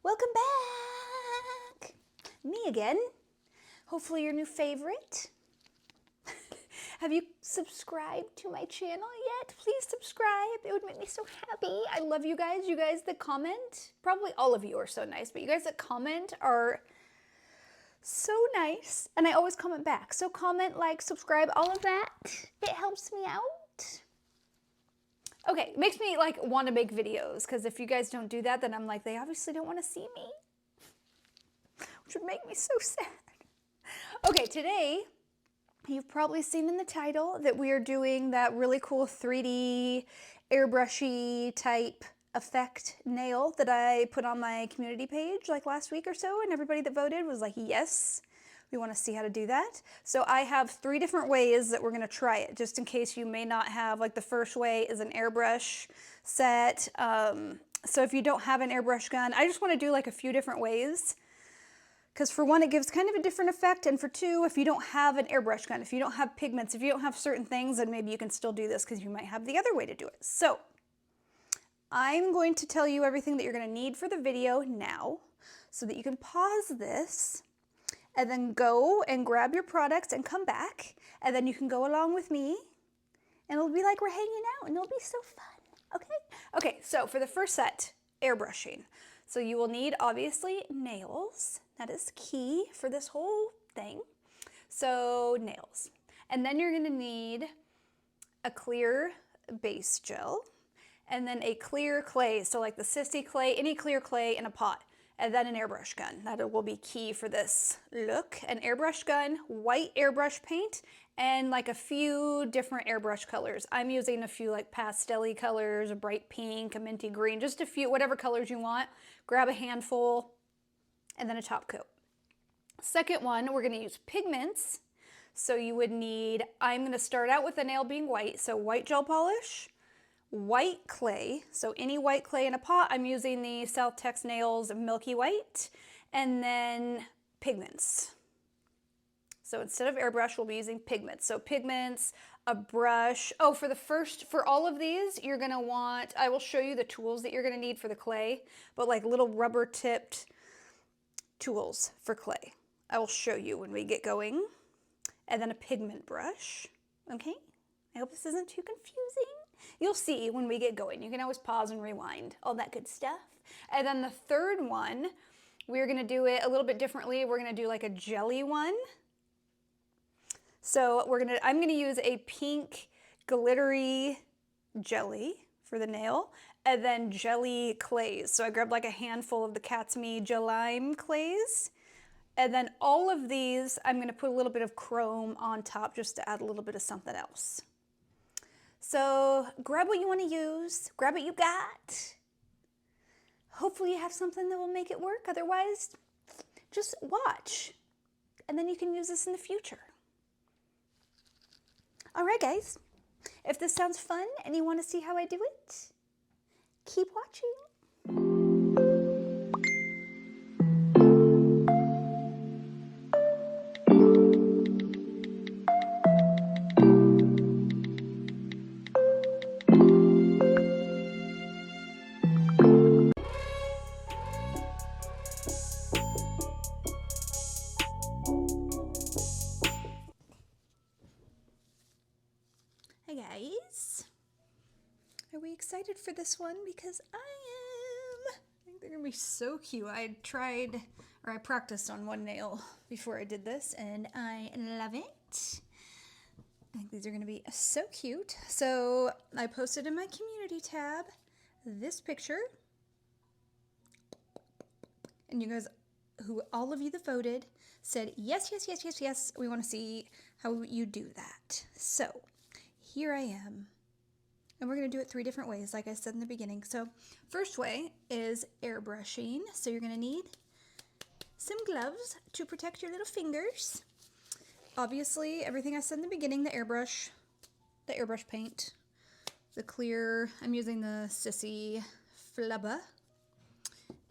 Welcome back! Me again. Hopefully your new favorite. Have you subscribed to my channel yet? Please subscribe. It would make me so happy. I love you guys. You guys that comment, probably all of you are so nice, but you guys that comment are so nice. And I always comment back. So comment, like, subscribe, all of that. It helps me out. Okay, it makes me like want to make videos, because if you guys don't do that, then I'm like, they obviously don't want to see me, which would make me so sad. Okay, today, you've probably seen in the title that we are doing that really cool 3D airbrushy type effect nail that I put on my community page like last week or so, and everybody that voted was like, yes, we want to see how to do that. So I have 3 different ways that we're going to try it, just in case you may not have, like the first way is an airbrush set. So if you don't have an airbrush gun, I just want to do like a few different ways. Because for one, it gives kind of a different effect, and for two, if you don't have an airbrush gun, if you don't have pigments, if you don't have certain things, then maybe you can still do this because you might have the other way to do it. So I'm going to tell you everything that you're going to need for the video now so that you can pause this and then go and grab your products and come back, and then you can go along with me and it'll be like we're hanging out and it'll be so fun. Okay? Okay, so for the first set, airbrushing. So you will need, obviously, nails. That is key for this whole thing. So nails. And then you're gonna need a clear base gel, and then a clear clay. So like the sissy clay, any clear clay in a pot, and then an airbrush gun. That will be key for this look. An airbrush gun, white airbrush paint, and like a few different airbrush colors. I'm using a few like pastel-y colors, a bright pink, a minty green, just a few, whatever colors you want. Grab a handful, and then a top coat. Second one, we're gonna use pigments. So you would need, I'm gonna start out with the nail being white, so white gel polish, white clay, so any white clay in a pot. I'm using the South Tex Nails Milky White, and then pigments. So instead of airbrush, we'll be using pigments. So pigments, a brush. Oh, for all of these, you're gonna want, I will show you the tools that you're gonna need for the clay, but like little rubber tipped tools for clay. I will show you when we get going. And then a pigment brush, okay? I hope this isn't too confusing. You'll see when we get going. You can always pause and rewind, all that good stuff. And then the third one, we're gonna do it a little bit differently. We're gonna do like a jelly one. So I'm gonna use a pink glittery jelly for the nail, and then jelly clays. So I grabbed like a handful of the Cat's Me Gelime clays. And then all of these, I'm gonna put a little bit of chrome on top just to add a little bit of something else. So grab what you wanna use, grab what you got. Hopefully you have something that will make it work. Otherwise, just watch. And then you can use this in the future. All right, guys. If this sounds fun and you wanna see how I do it, keep watching. Hi guys. Are we excited for this one? Because I am. I think they're gonna be so cute. I practiced on one nail before I did this, and I love it. I think these are gonna be so cute. So I posted in my community tab this picture, and you guys, all of you that voted, said yes, yes, yes, yes, yes. We want to see how you do that. So here I am. And we're going to do it 3 different ways, like I said in the beginning. So first way is airbrushing. So you're going to need some gloves to protect your little fingers. Obviously, everything I said in the beginning, the airbrush paint, the clear, I'm using the Sissy Flubba.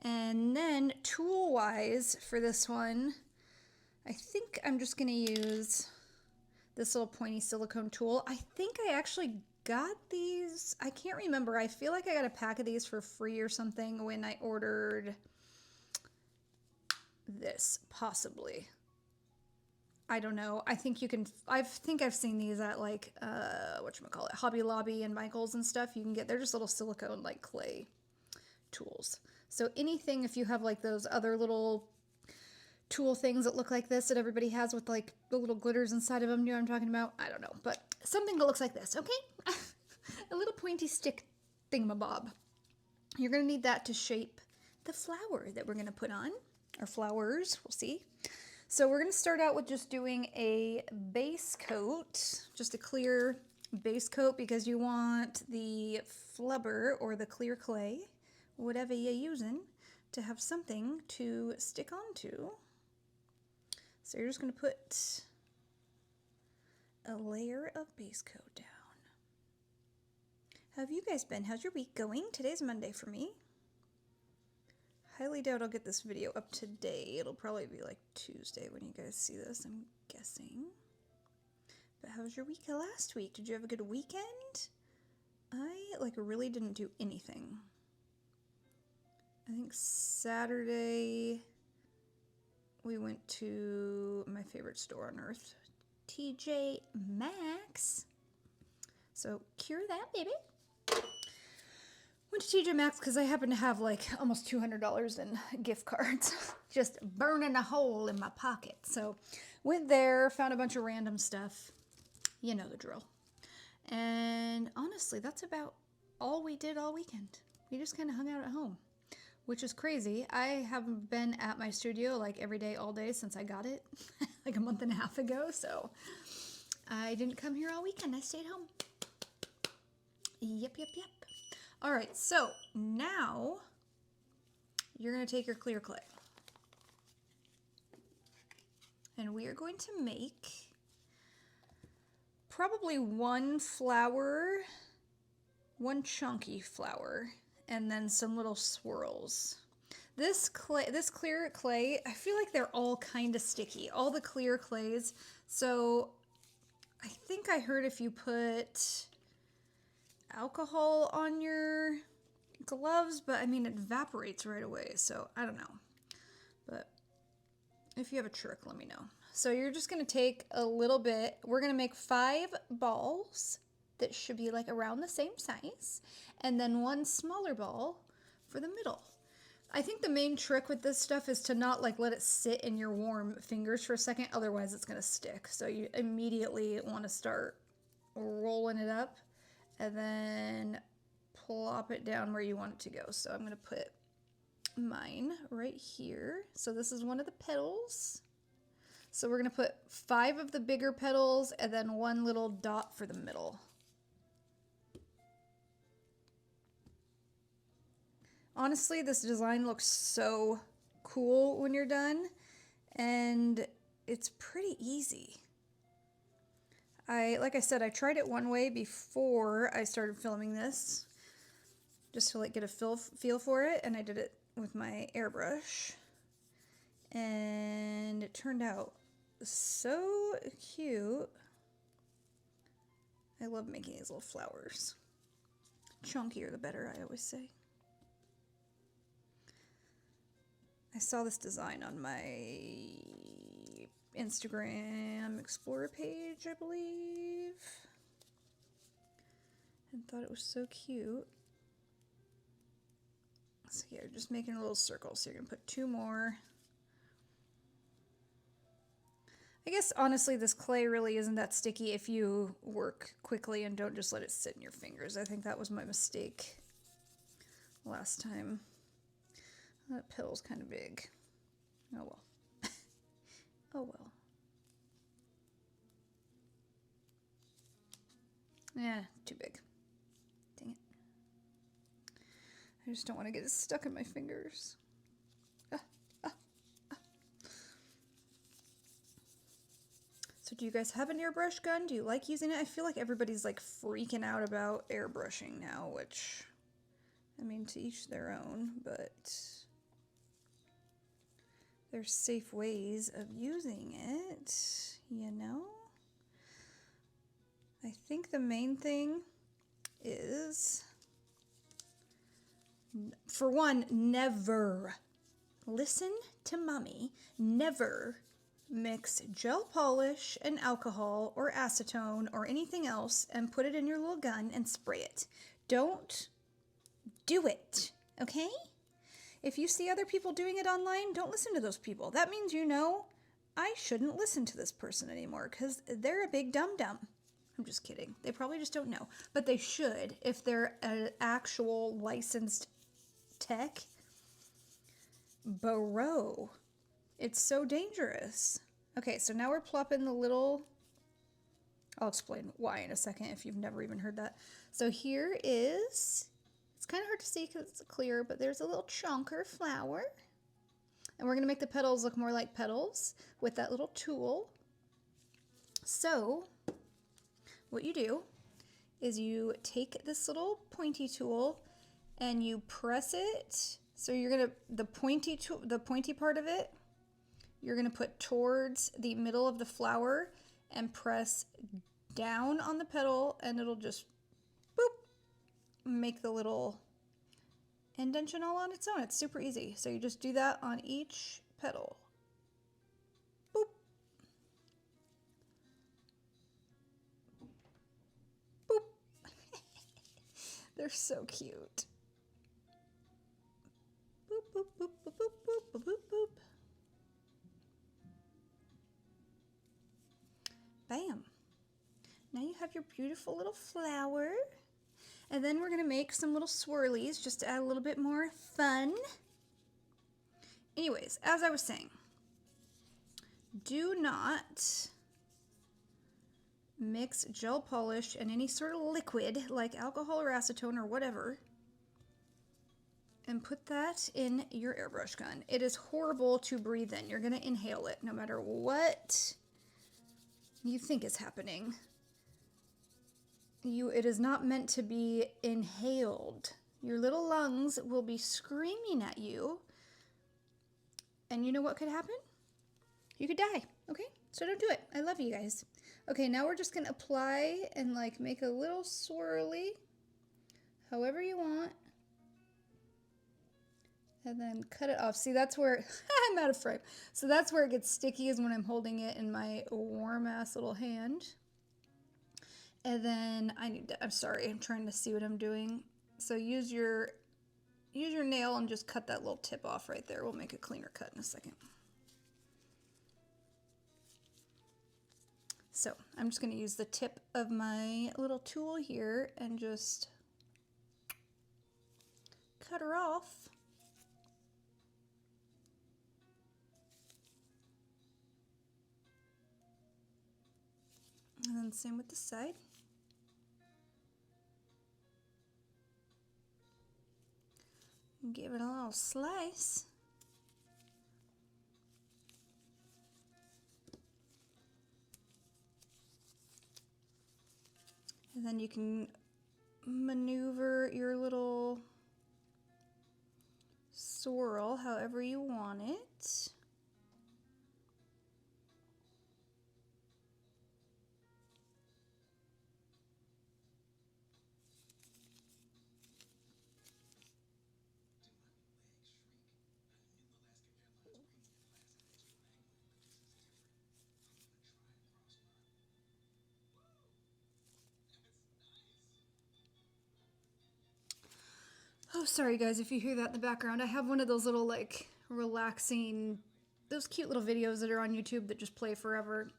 And then tool-wise for this one, I think I'm just going to use this little pointy silicone tool. I think I actually got these, I can't remember. I feel like I got a pack of these for free or something when I ordered this, possibly. I don't know. I think you can, I think I've seen these at like, whatchamacallit, Hobby Lobby and Michael's and stuff. You can get, they're just little silicone like clay tools. So anything, if you have like those other little tool things that look like this that everybody has with like the little glitters inside of them, you know what I'm talking about? I don't know, but something that looks like this, okay? A little pointy stick thingamabob. You're gonna need that to shape the flower that we're gonna put on, or flowers, we'll see. So we're gonna start out with just doing a base coat, just a clear base coat, because you want the flubber or the clear clay, whatever you're using, to have something to stick onto. So you're just gonna put a layer of base coat down. How have you guys been? How's your week going? Today's Monday for me. Highly doubt I'll get this video up today. It'll probably be like Tuesday when you guys see this, I'm guessing. But how was your week last week? Did you have a good weekend? I like really didn't do anything. I think Saturday we went to my favorite store on earth, TJ Maxx. So cure that, baby. Went to TJ Maxx because I happen to have like almost $200 in gift cards, just burning a hole in my pocket. So went there, found a bunch of random stuff. You know the drill. And honestly, that's about all we did all weekend. We just kind of hung out at home, which is crazy. I haven't been at my studio like every day, all day since I got it like a month and a half ago. So I didn't come here all weekend. I stayed home. Yep. All right, so now you're going to take your clear clay. And we are going to make probably one flower, one chunky flower, and then some little swirls. This clear clay, I feel like they're all kind of sticky, all the clear clays. So I think I heard if you put alcohol on your gloves, but I mean it evaporates right away, so I don't know. But if you have a trick, let me know. So you're just gonna take a little bit. We're gonna make 5 balls that should be like around the same size, and then one smaller ball for the middle. I think the main trick with this stuff is to not like let it sit in your warm fingers for a second, otherwise it's gonna stick. So you immediately want to start rolling it up and then plop it down where you want it to go. So I'm gonna put mine right here. So this is one of the petals. So we're gonna put 5 of the bigger petals and then one little dot for the middle. Honestly, this design looks so cool when you're done, and it's pretty easy. Like I said, I tried it one way before I started filming this, just to like get a feel for it, and I did it with my airbrush, and it turned out so cute. I love making these little flowers. Chunkier the better, I always say. I saw this design on my Instagram Explorer page, I believe, and thought it was so cute. So yeah, just making a little circle. So you're gonna put 2 more. I guess honestly this clay really isn't that sticky if you work quickly and don't just let it sit in your fingers. I think that was my mistake last time. That petal's kind of big. Oh well. Oh well. Yeah, too big. Dang it. I just don't want to get it stuck in my fingers. So do you guys have an airbrush gun? Do you like using it? I feel like everybody's like freaking out about airbrushing now, which, I mean, to each their own, but there's safe ways of using it, you know? I think the main thing is, for one, never listen to mommy, never mix gel polish and alcohol or acetone or anything else and put it in your little gun and spray it. Don't do it, okay? If you see other people doing it online, don't listen to those people. That means you know I shouldn't listen to this person anymore because they're a big dum-dum. I'm just kidding. They probably just don't know. But they should if they're an actual licensed tech. Bro, it's so dangerous. Okay, so now we're plopping the little... I'll explain why in a second if you've never even heard that. So here is... It's kind of hard to see because it's clear, but there's a little chunker flower. And we're going to make the petals look more like petals with that little tool. So... what you do is you take this little pointy tool and you press it. So you're gonna the pointy part of it, you're gonna put towards the middle of the flower and press down on the petal, and it'll just boop make the little indentation all on its own. It's super easy. So you just do that on each petal. Boop. They're so cute. Boop, boop, boop, boop, boop, boop, boop, boop. Bam. Now you have your beautiful little flower. And then we're going to make some little swirlies just to add a little bit more fun. Anyways, as I was saying, do not mix gel polish and any sort of liquid like alcohol or acetone or whatever and put that in your airbrush gun. It is horrible to breathe in. You're going to inhale it no matter what you think is happening. It is not meant to be inhaled. Your little lungs will be screaming at you, and you know what could happen? You could die, okay? So don't do it. I love you guys. Okay, now we're just going to apply and like make a little swirly, however you want. And then cut it off. See, that's where, I'm out of frame. So that's where it gets sticky, is when I'm holding it in my warm ass little hand. And then I'm sorry, I'm trying to see what I'm doing. So use your nail and just cut that little tip off right there. We'll make a cleaner cut in a second. So I'm just going to use the tip of my little tool here and just cut her off. And then same with the side. Give it a little slice. And then you can maneuver your little swirl however you want it. Oh, sorry guys if you hear that in the background. I have one of those little like relaxing, those cute little videos that are on YouTube that just play forever.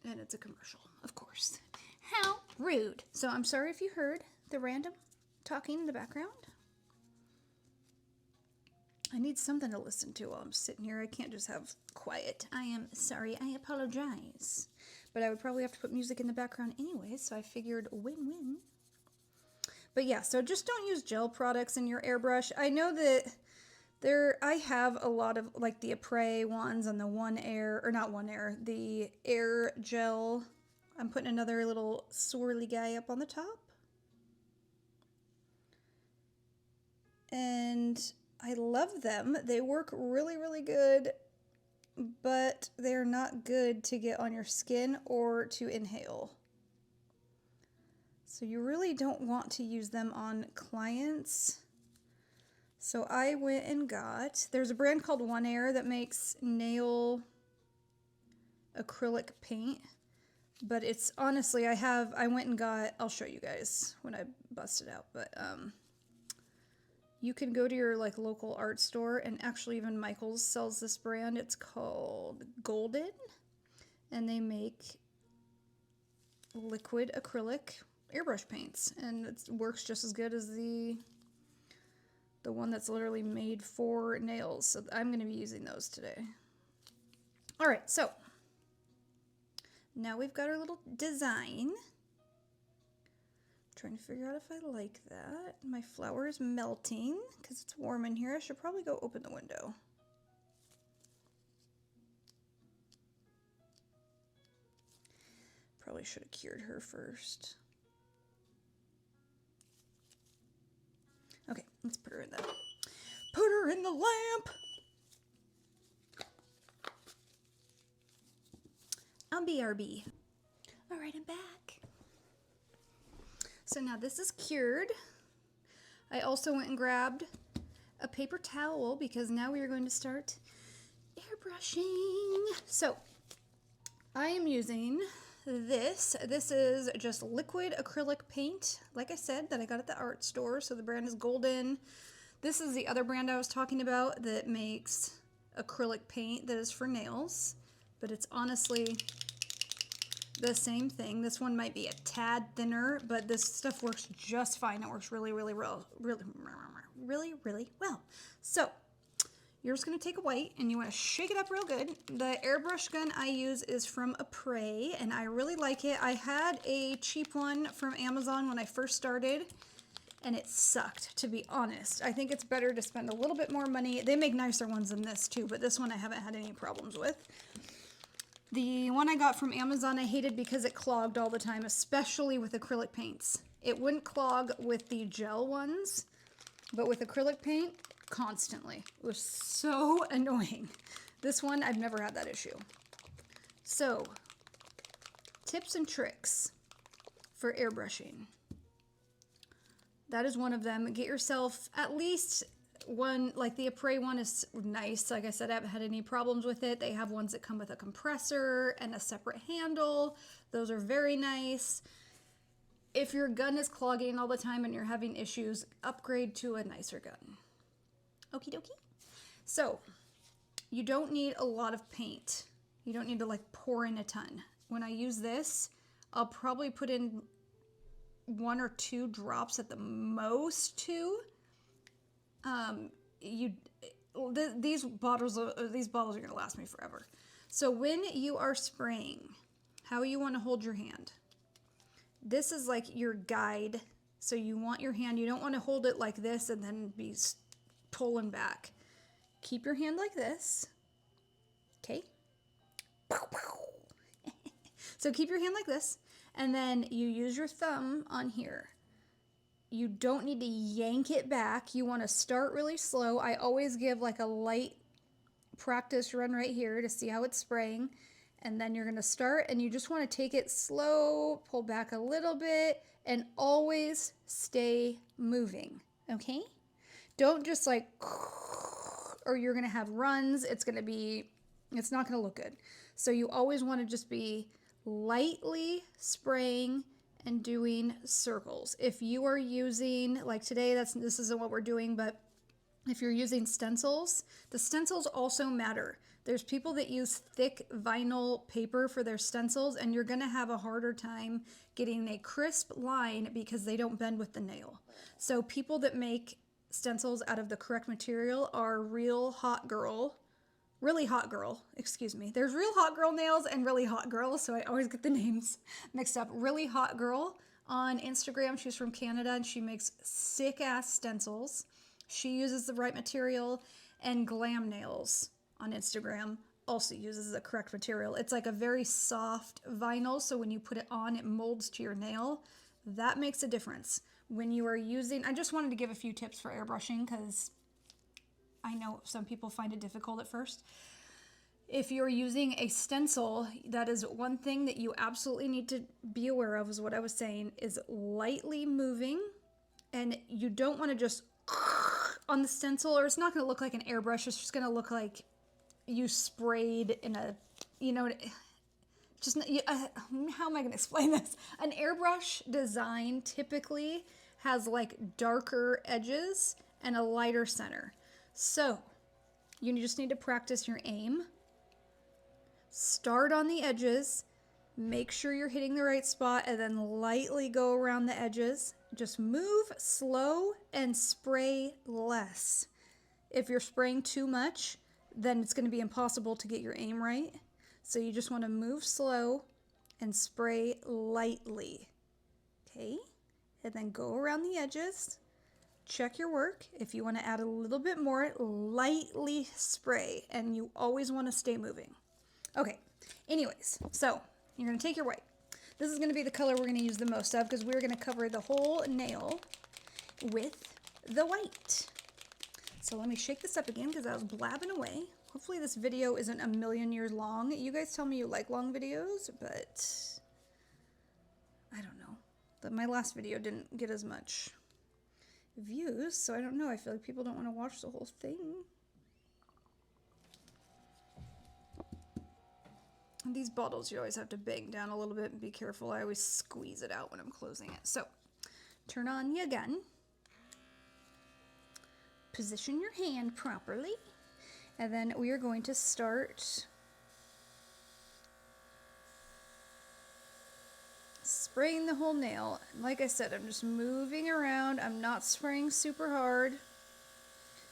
And it's a commercial, of course. How rude. So I'm sorry if you heard the random talking in the background. I need something to listen to while I'm sitting here. I can't just have quiet. I am sorry. I apologize. But I would probably have to put music in the background anyway, so I figured win-win. But yeah, so just don't use gel products in your airbrush. I know that I have a lot of like the Apres ones and the the Air Gel. I'm putting another little swirly guy up on the top. And I love them. They work really, really good, but they're not good to get on your skin or to inhale. So you really don't want to use them on clients So I went and got, there's a brand called One Air that makes nail acrylic paint. But it's honestly, I went and got, I'll show you guys when I bust it out. But you can go to your like local art store, and actually even Michael's sells this brand. It's called Golden, and they make liquid acrylic airbrush paints, and it works just as good as the one that's literally made for nails. So I'm going to be using those today. All right, so now we've got our little design. Trying to figure out if I like that. My flour is melting because it's warm in here. I should probably go open the window. Probably should have cured her first. Okay, let's put her in the lamp. I'll BRB. All right, I'm back. So now this is cured. I also went and grabbed a paper towel because now we are going to start airbrushing. So I am using this. This is just liquid acrylic paint, like I said, that I got at the art store. So the brand is Golden. This is the other brand I was talking about that makes acrylic paint that is for nails, but it's honestly the same thing. This one might be a tad thinner, but this stuff works just fine. It works really, really well. Really well. So you're just going to take a white and you want to shake it up real good. The airbrush gun I use is from Press, and I really like it. I had a cheap one from Amazon when I first started, and it sucked, to be honest. I think it's better to spend a little bit more money. They make nicer ones than this too, but this one I haven't had any problems with. The one I got from Amazon I hated because it clogged all the time, especially with acrylic paints. It wouldn't clog with the gel ones, but with acrylic paint, constantly. It was so annoying. This one, I've never had that issue. So, tips and tricks for airbrushing. That is one of them. Get yourself at least one, like the Press one is nice. Like I said, I haven't had any problems with it. They have ones that come with a compressor and a separate handle. Those are very nice. If your gun is clogging all the time and you're having issues, upgrade to a nicer gun. Okie dokie. So, you don't need a lot of paint. You don't need to like pour in a ton. When I use this, I'll probably put in 1 or 2 drops at the most, 2. These bottles are going to last me forever. So when you are spraying, how you want to hold your hand. This is like your guide. So you want your hand, you don't want to hold it like this and then be pulling back. Keep your hand like this. Okay. So keep your hand like this, and then you use your thumb on here. You don't need to yank it back. You want to start really slow. I always give like a light practice run right here to see how it's spraying. And then you're going to start, and you just want to take it slow, pull back a little bit, and always stay moving. Okay? Don't just like, or you're going to have runs. It's not going to look good. So you always want to just be lightly spraying and doing circles. If you are using, like today, this isn't what we're doing, but if you're using stencils, the stencils also matter. There's people that use thick vinyl paper for their stencils, and you're gonna have a harder time getting a crisp line because they don't bend with the nail. So people that make stencils out of the correct material are really hot girl, excuse me. There's real hot girl nails and really hot girl, so I always get the names mixed up. Really hot girl on Instagram. She's from Canada and she makes sick ass stencils. She uses the right material. And Glam Nails on Instagram also uses the correct material. It's like a very soft vinyl, so when you put it on, it molds to your nail. That makes a difference. When you are using, I just wanted to give a few tips for airbrushing because I know some people find it difficult at first. If you're using a stencil, that is one thing that you absolutely need to be aware of, is what I was saying, is lightly moving. And you don't want to just on the stencil, or it's not going to look like an airbrush. It's just going to look like you sprayed in a, you know, just, how am I going to explain this? An airbrush design typically has like darker edges and a lighter center. So you just need to practice your aim. Start on the edges, make sure you're hitting the right spot, and then lightly go around the edges. Just move slow and spray less. If you're spraying too much, then it's going to be impossible to get your aim right. So you just want to move slow and spray lightly. Okay? And then go around the edges. Check your work. If you want to add a little bit more, lightly spray. And you always want to stay moving. Okay, anyways, so you're going to take your white. This is going to be the color we're going to use the most of because we're going to cover the whole nail with the white. So let me shake this up again because I was blabbing away. Hopefully this video isn't a million years long. You guys tell me you like long videos, but I don't know. My last video didn't get as much views, so I don't know. I feel like people don't want to watch the whole thing. These bottles you always have to bang down a little bit and be careful. I always squeeze it out when I'm closing it. So turn on your gun. Position your hand properly. And then we are going to start spraying the whole nail. Like I said, I'm just moving around. I'm not spraying super hard.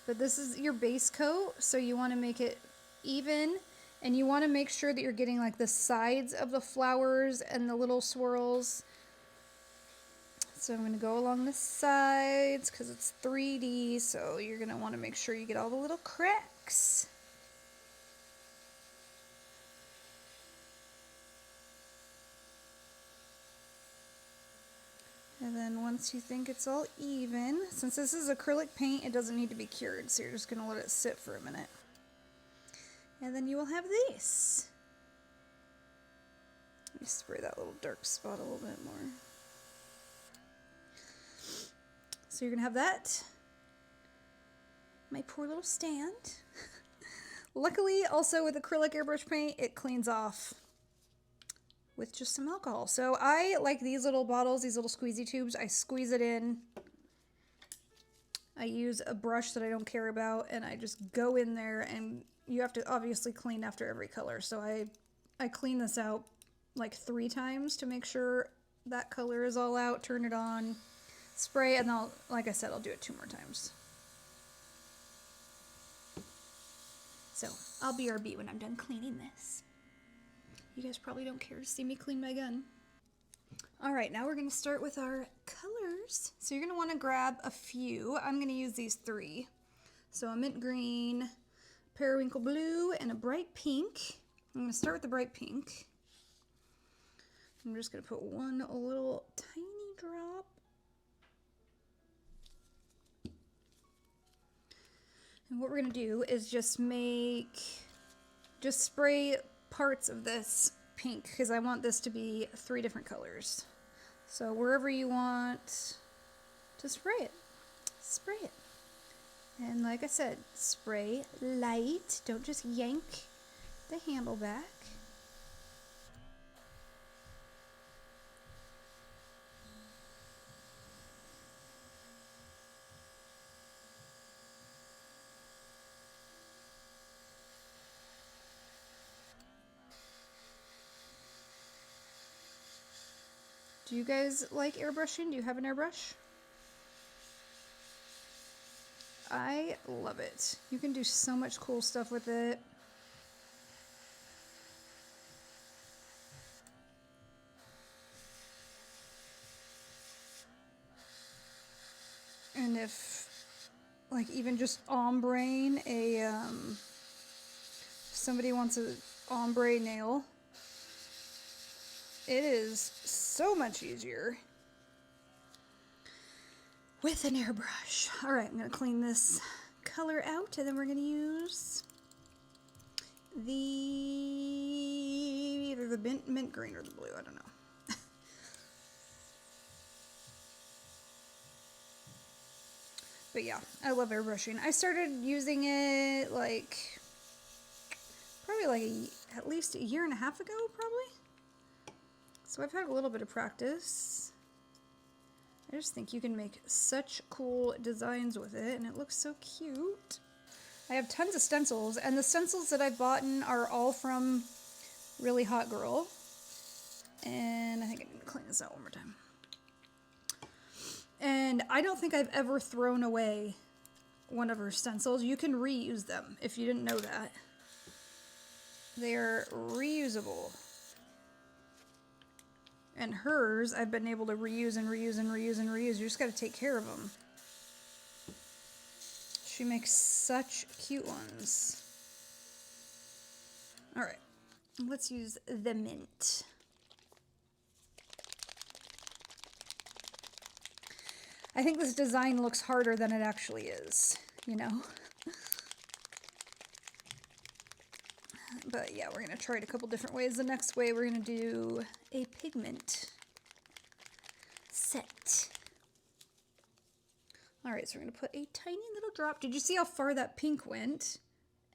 But this is your base coat, so you want to make it even. And you want to make sure that you're getting like the sides of the flowers and the little swirls. So I'm going to go along the sides because it's 3D. So you're going to want to make sure you get all the little cracks. And then once you think it's all even, since this is acrylic paint, it doesn't need to be cured. So you're just going to let it sit for a minute. And then you will have this. Let me spray that little dark spot a little bit more. So you're going to have that. My poor little stand. Luckily, also with acrylic airbrush paint, it cleans off with just some alcohol. So I like these little bottles, these little squeezy tubes. I squeeze it in. I use a brush that I don't care about, and I just go in there, and you have to obviously clean after every color. So I clean this out like 3 times to make sure that color is all out, turn it on, spray, and I'll, like I said, I'll do it 2 more times. So I'll BRB when I'm done cleaning this. You guys probably don't care to see me clean my gun. All right, now we're going to start with our colors. So you're going to want to grab a few. I'm going to use these 3. So a mint green, periwinkle blue, and a bright pink. I'm going to start with the bright pink. I'm just going to put one little tiny drop. And what we're going to do is just spray parts of this pink because I want this to be 3 different colors. So wherever you want to spray it, spray it. And like I said, spray light. Don't just yank the handle back. Do you guys like airbrushing? Do you have an airbrush? I love it. You can do so much cool stuff with it. And if, like, even just ombreing somebody wants a ombre nail, it is so much easier with an airbrush. All right, I'm going to clean this color out, and then we're going to use either the mint green or the blue, I don't know. But yeah, I love airbrushing. I started using it like probably like at least a year and a half ago, probably. So I've had a little bit of practice. I just think you can make such cool designs with it, and it looks so cute. I have tons of stencils, and the stencils that I've bought are all from Really Hot Girl. And I think I need to clean this out one more time. And I don't think I've ever thrown away one of her stencils. You can reuse them, if you didn't know that. They're reusable. And hers, I've been able to reuse and reuse and reuse and reuse. You just got to take care of them. She makes such cute ones. All right, let's use the mint. I think this design looks harder than it actually is, you know? But yeah, we're gonna try it a couple different ways. The next way, we're gonna do a pigment set. All right, so we're gonna put a tiny little drop. Did you see how far that pink went?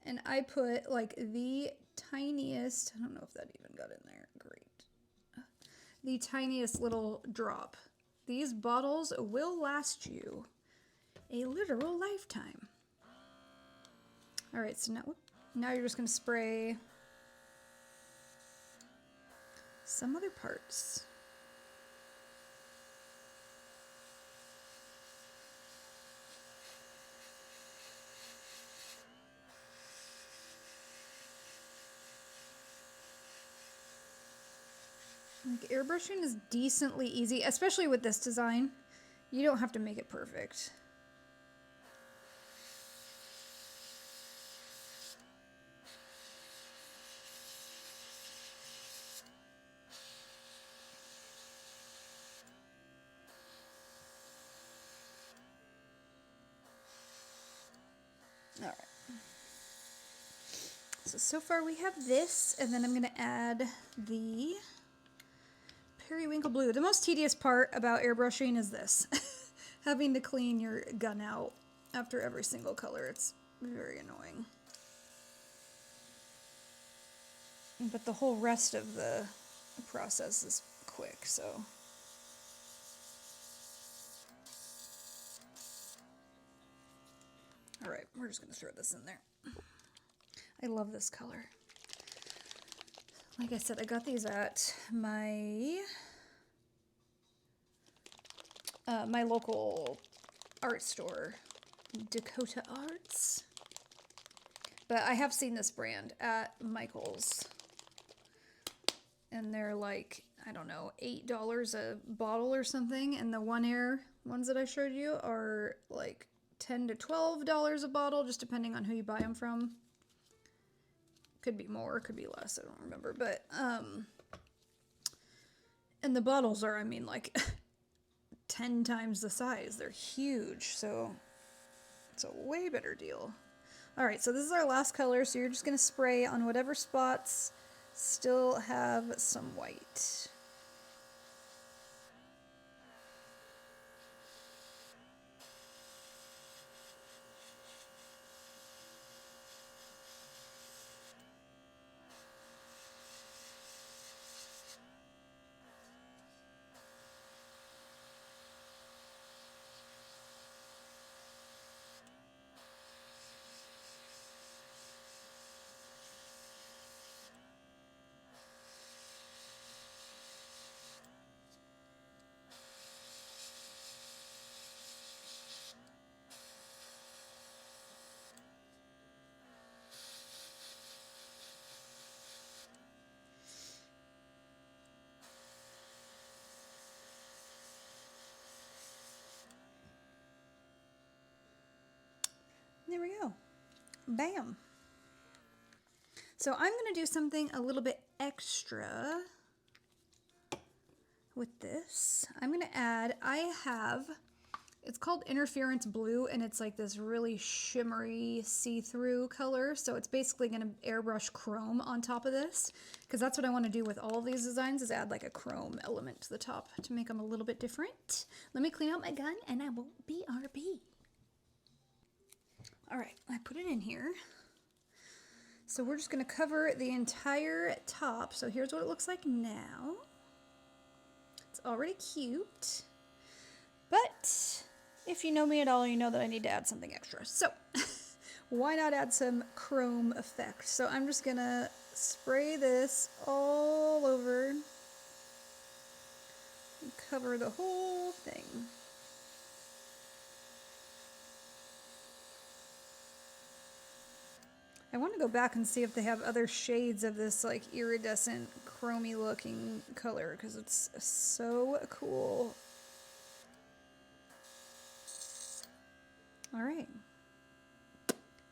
And I put like the tiniest, I don't know if that even got in there, great. The tiniest little drop. These bottles will last you a literal lifetime. All right, so now you're just gonna spray some other parts. Like, airbrushing is decently easy, especially with this design. You don't have to make it perfect. All right. So far we have this, and then I'm going to add the Periwinkle Blue. The most tedious part about airbrushing is this. Having to clean your gun out after every single color. It's very annoying. But the whole rest of the process is quick, so. All right, we're just gonna throw this in there. I love this color. Like I said, I got these at my my local art store, Dakota Arts. But I have seen this brand at Michael's. And they're like, I don't know, $8 a bottle or something. And the One Air ones that I showed you are like $10 to $12 a bottle, just depending on who you buy them from. Could be more, could be less, I don't remember. But, and the bottles are, I mean, like 10 times the size. They're huge, so it's a way better deal. All right, so this is our last color, so you're just gonna spray on whatever spots still have some white. There we go. Bam. So I'm going to do something a little bit extra with this. I'm going to add, it's called Interference Blue, and it's like this really shimmery see-through color. So it's basically going to airbrush chrome on top of this, because that's what I want to do with all of these designs, is add like a chrome element to the top to make them a little bit different. Let me clean out my gun and I will BRB. All right, I put it in here. So we're just gonna cover the entire top. So here's what it looks like now. It's already cute, but if you know me at all, you know that I need to add something extra. So why not add some chrome effect? So I'm just gonna spray this all over and cover the whole thing. I want to go back and see if they have other shades of this like iridescent chromy looking color because it's so cool. All right.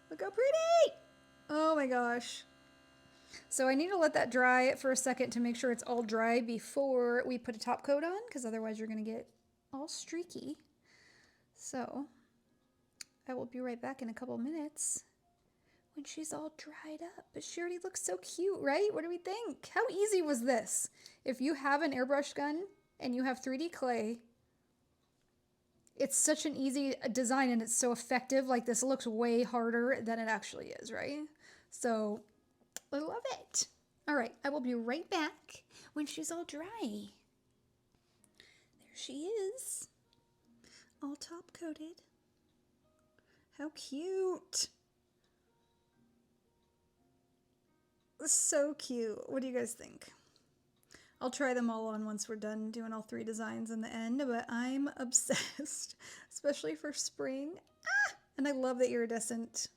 Look how pretty! Oh my gosh. So I need to let that dry for a second to make sure it's all dry before we put a top coat on because otherwise you're going to get all streaky. So I will be right back in a couple minutes when she's all dried up. But she already looks so cute, right? What do we think? How easy was this? If you have an airbrush gun and you have 3D clay, it's such an easy design and it's so effective. Like this looks way harder than it actually is, right? So I love it. All right, I will be right back when she's all dry. There she is, all top coated. How cute. So cute. What do you guys think? I'll try them all on once we're done doing all 3 designs in the end, but I'm obsessed, especially for spring. Ah! And I love the iridescent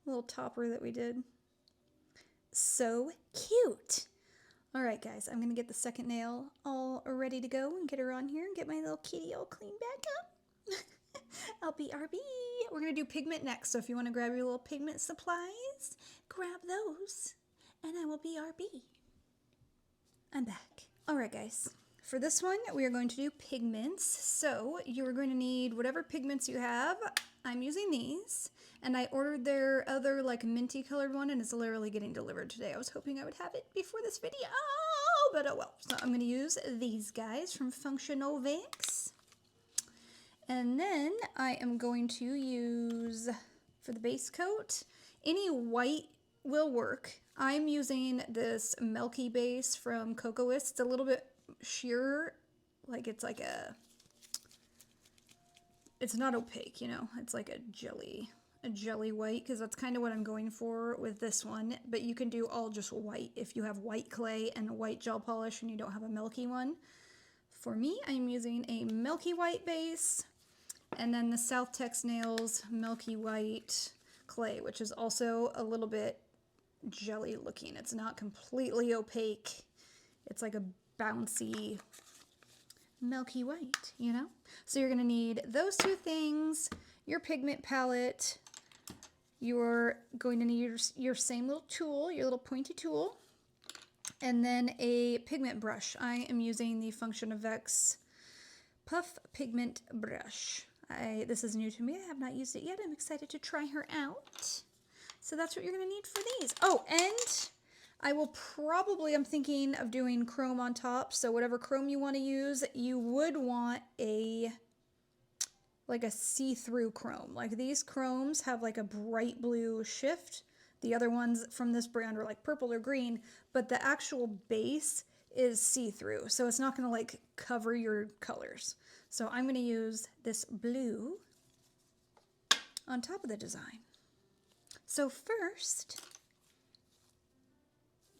little topper that we did. So cute. All right, guys, I'm going to get the second nail all ready to go and get her on here and get my little kitty all cleaned back up. I'll be RB. We're going to do pigment next, so if you want to grab your little pigment supplies, grab those, and I will be RB. I'm back. All right, guys. For this one, we are going to do pigments. So you are going to need whatever pigments you have. I'm using these, and I ordered their other like minty colored one, and it's literally getting delivered today. I was hoping I would have it before this video, but oh well. So I'm going to use these guys from Functional Vix. And then I am going to use, for the base coat, any white will work. I'm using this milky base from Cocoas. It's a little bit sheer, like it's like it's not opaque, you know, it's like a jelly white, because that's kind of what I'm going for with this one. But you can do all just white if you have white clay and a white gel polish and you don't have a milky one. For me, I'm using a milky white base, and then the South Tex Nails milky white clay, which is also a little bit jelly looking. It's not completely opaque. It's like a bouncy milky white, you know? So you're gonna need those 2 things, your pigment palette, you're going to need your same little tool, your little pointy tool, and then a pigment brush. I am using the Function of Vix Puff Pigment Brush. This is new to me. I have not used it yet. I'm excited to try her out. So that's what you're going to need for these. Oh, and I will probably, I'm thinking of doing chrome on top. So whatever chrome you want to use, you would want like a see-through chrome. Like these chromes have like a bright blue shift. The other ones from this brand are like purple or green, but the actual base is see-through. So it's not going to like cover your colors. So I'm going to use this blue on top of the design. So first,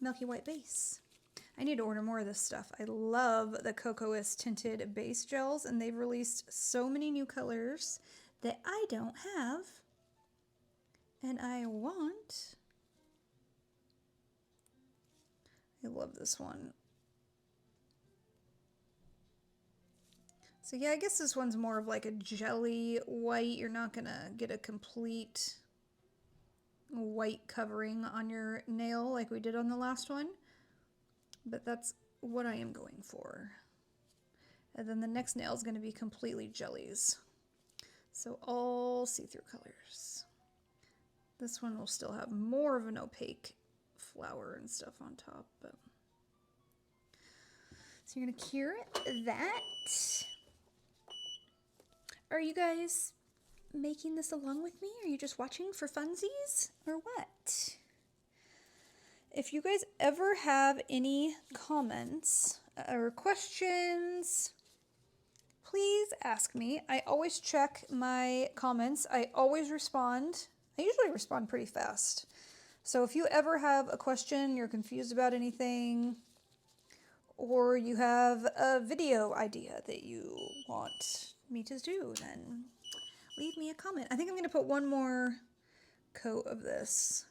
milky white base. I need to order more of this stuff. I love the Cocoas tinted base gels, and they've released so many new colors that I don't have, and I want. I love this one. So yeah, I guess this one's more of like a jelly white. You're not gonna get a complete white covering on your nail like we did on the last one, but that's what I am going for. And then the next nail is going to be completely jellies, so all see-through colors. This one will still have more of an opaque flower and stuff on top, but so you're going to cure that. Are you guys making this along with me? Are you just watching for funsies or what? If you guys ever have any comments or questions, please ask me. I always check my comments. I always respond. I usually respond pretty fast. So if you ever have a question, you're confused about anything, or you have a video idea that you want me to do, then leave me a comment. I think I'm going to put one more coat of this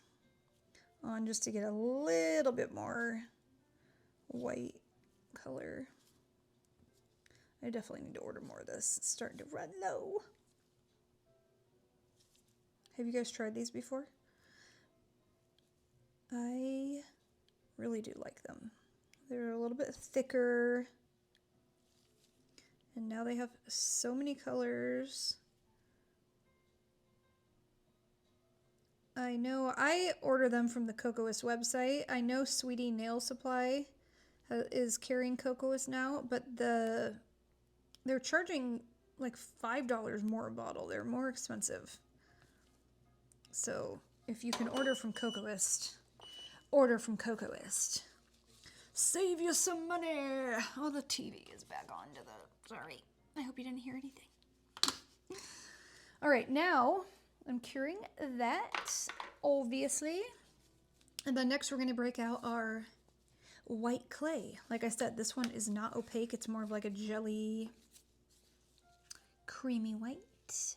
on just to get a little bit more white color. I definitely need to order more of this. It's starting to run low. Have you guys tried these before? I really do like them. They're a little bit thicker. And now they have so many colors. I know I order them from the Cocoas website. I know Sweetie Nail Supply is carrying Cocoas now, but they're charging like $5 more a bottle. They're more expensive. So if you can order from Cocoist, order from Cocoist. Save you some money. Oh, the TV is back on to the... Sorry. I hope you didn't hear anything. All right, now I'm curing that, obviously. And then next we're going to break out our white clay. Like I said, this one is not opaque. It's more of like a jelly, creamy white.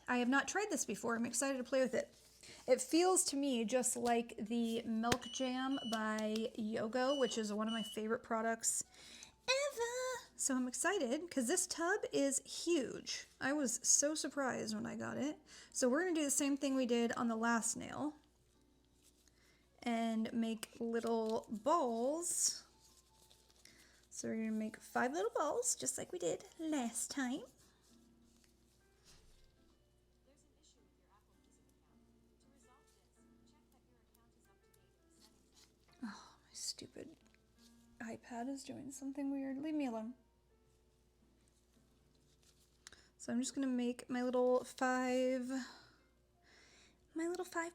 I have not tried this before. I'm excited to play with it. It feels to me just like the Milk Jam by Yogo, which is one of my favorite products ever. So I'm excited because this tub is huge. I was so surprised when I got it. So we're going to do the same thing we did on the last nail and make little balls. So we're going to make 5 little balls just like we did last time. Stupid iPad is doing something weird. Leave me alone. So I'm just gonna make my little five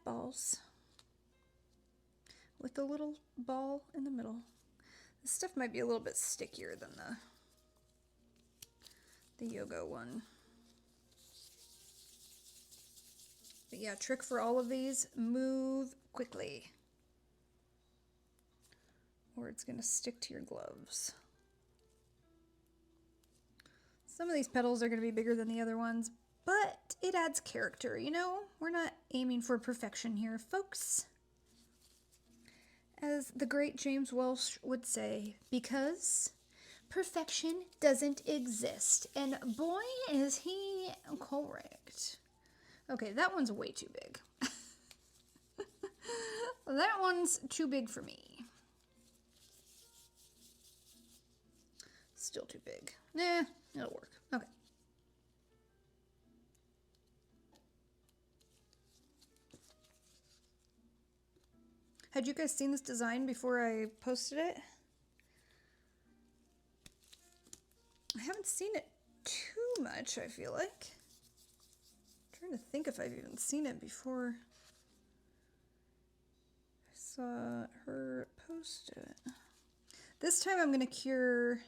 balls with the little ball in the middle. This stuff might be a little bit stickier than the Yogo one. But yeah, trick for all of these, move quickly, or it's going to stick to your gloves. Some of these petals are going to be bigger than the other ones, but it adds character, you know? We're not aiming for perfection here, folks. As the great James Welsh would say, because perfection doesn't exist. And boy, is he correct. Okay, that one's way too big. That one's too big for me. Still too big. Nah, it'll work. Okay. Had you guys seen this design before I posted it? I haven't seen it too much, I feel like. I'm trying to think if I've even seen it before I saw her post it. This time I'm going to cure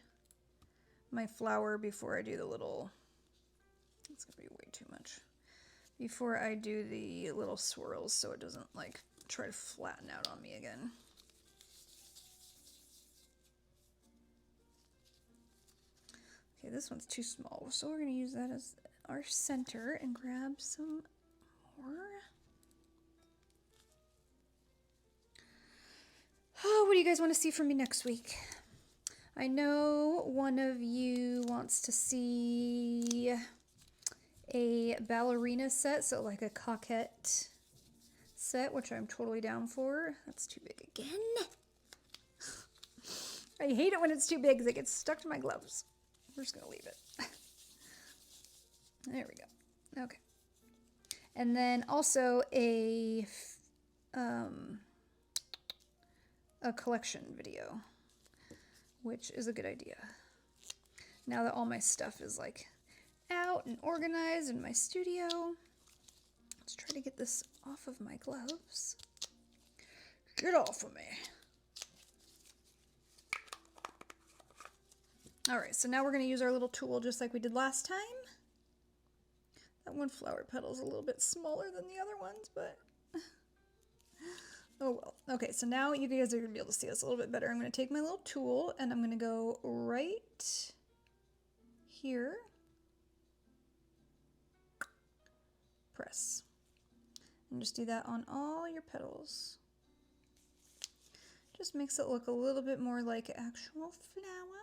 my flower before I do the little, it's gonna be way too much, before I do the little swirls so it doesn't like try to flatten out on me again. Okay, this one's too small, so we're gonna use that as our center and grab some more. Oh, what do you guys want to see from me next week? I know one of you wants to see a ballerina set, so like a coquette set, which I'm totally down for. That's too big again. I hate it when it's too big because it gets stuck to my gloves. We're just going to leave it. There we go. Okay. And then also a collection video, which is a good idea. Now that all my stuff is like out and organized in my studio, Let's try to get this off of my gloves. Get off of me. All right, so now we're going to use our little tool just like we did last time. That one flower petal is a little bit smaller than the other ones, but oh well. Okay, so now you guys are going to be able to see this a little bit better. I'm going to take my little tool and I'm going to go right here. Press. And just do that on all your petals. Just makes it look a little bit more like an actual flower.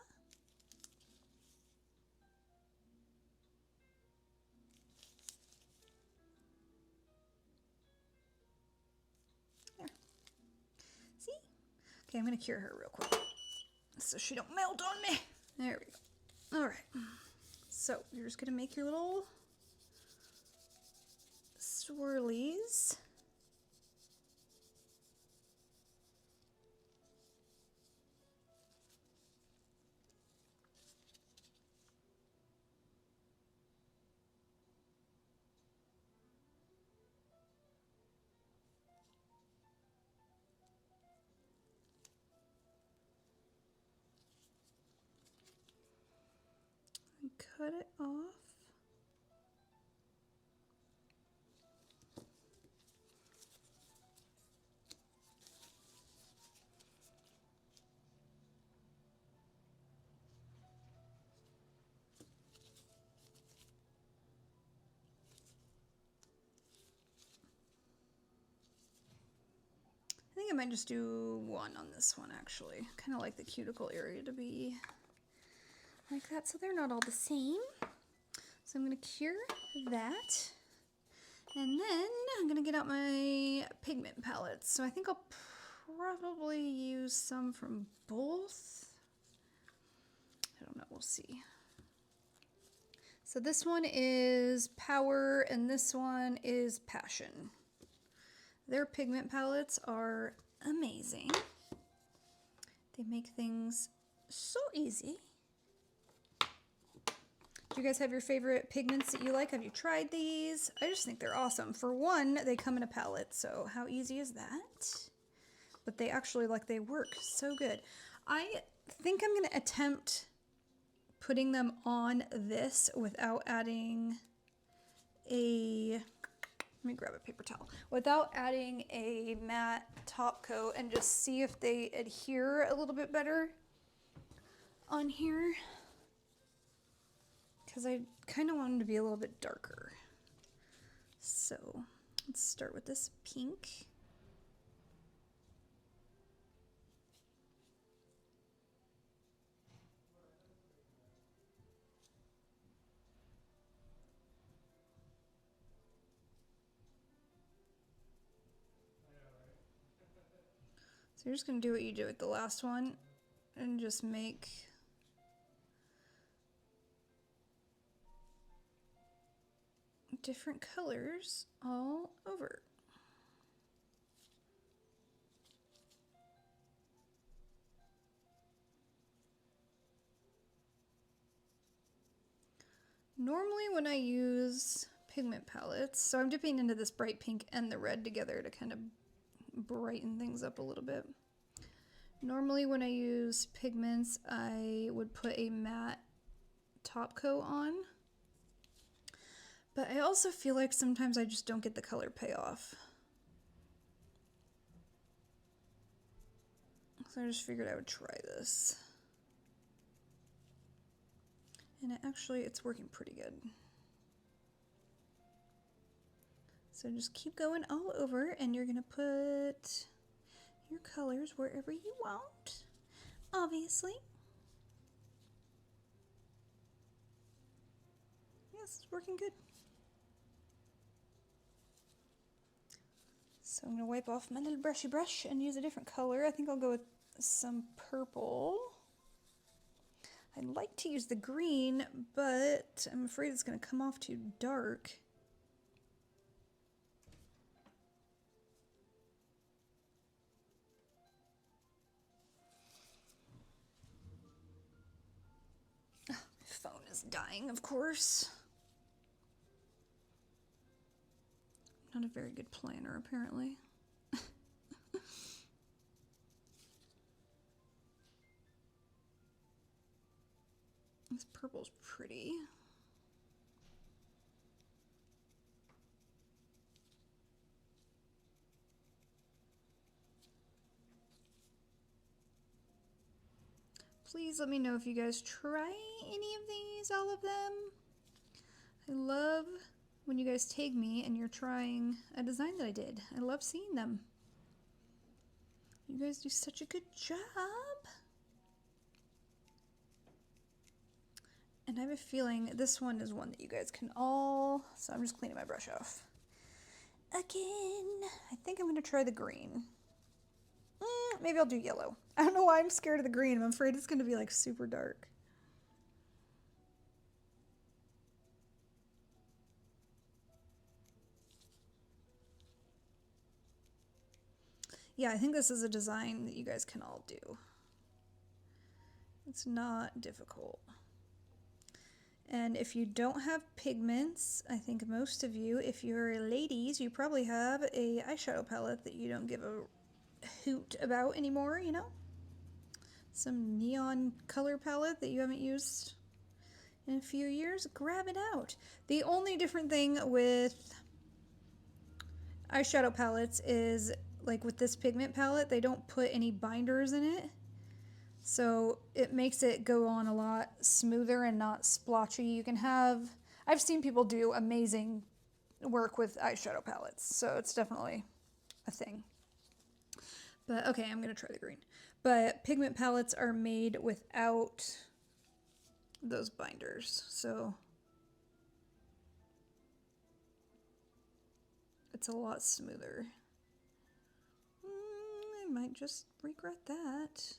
There. See? Okay, I'm going to cure her real quick so she don't melt on me. There we go. All right. So you're just going to make your little swirlies. And cut it off. I think I might just do one on this one actually. Kind of like the cuticle area to be like that so they're not all the same. So I'm going to cure that. And then I'm going to get out my pigment palettes. So I think I'll probably use some from both. I don't know, we'll see. So this one is Power and this one is Passion. Their pigment palettes are amazing. They make things so easy. Do you guys have your favorite pigments that you like? Have you tried these? I just think they're awesome. For one, they come in a palette, so how easy is that? But they actually, they work so good. I think I'm gonna attempt putting them on this without adding a, let me grab a paper towel, without adding a matte top coat and just see if they adhere a little bit better on here. Because I kind of want them to be a little bit darker. So let's start with this pink. So you're just going to do what you do with the last one and just make different colors all over. Normally when I use pigment palettes, so I'm dipping into this bright pink and the red together to kind of brighten things up a little bit. Normally when I use pigments, I would put a matte top coat on. But I also feel like sometimes I just don't get the color payoff. So I just figured I would try this. And it's working pretty good. So just keep going all over and you're gonna put your colors wherever you want, obviously. Yes, it's working good. So I'm gonna wipe off my little brushy brush and use a different color. I think I'll go with some purple. I'd like to use the green, but I'm afraid it's gonna come off too dark. Oh, my phone is dying, of course. Not a very good planner, apparently. This purple's pretty. Please let me know if you guys try any of these, all of them. I love when you guys tag me and you're trying a design that I did. I love seeing them. You guys do such a good job. And I have a feeling this one is one that you guys can all, so I'm just cleaning my brush off. Again, I think I'm gonna try the green. Maybe I'll do yellow. I don't know why I'm scared of the green. I'm afraid it's gonna be like super dark. Yeah, I think this is a design that you guys can all do. It's not difficult. And if you don't have pigments, I think most of you, if you're ladies, you probably have a eyeshadow palette that you don't give a hoot about anymore, you know? Some neon color palette that you haven't used in a few years, grab it out. The only different thing with eyeshadow palettes is, like with this pigment palette, they don't put any binders in it. So it makes it go on a lot smoother and not splotchy. You can have, I've seen people do amazing work with eyeshadow palettes, so it's definitely a thing. But okay, I'm gonna try the green. But pigment palettes are made without those binders, so it's a lot smoother. I might just regret that.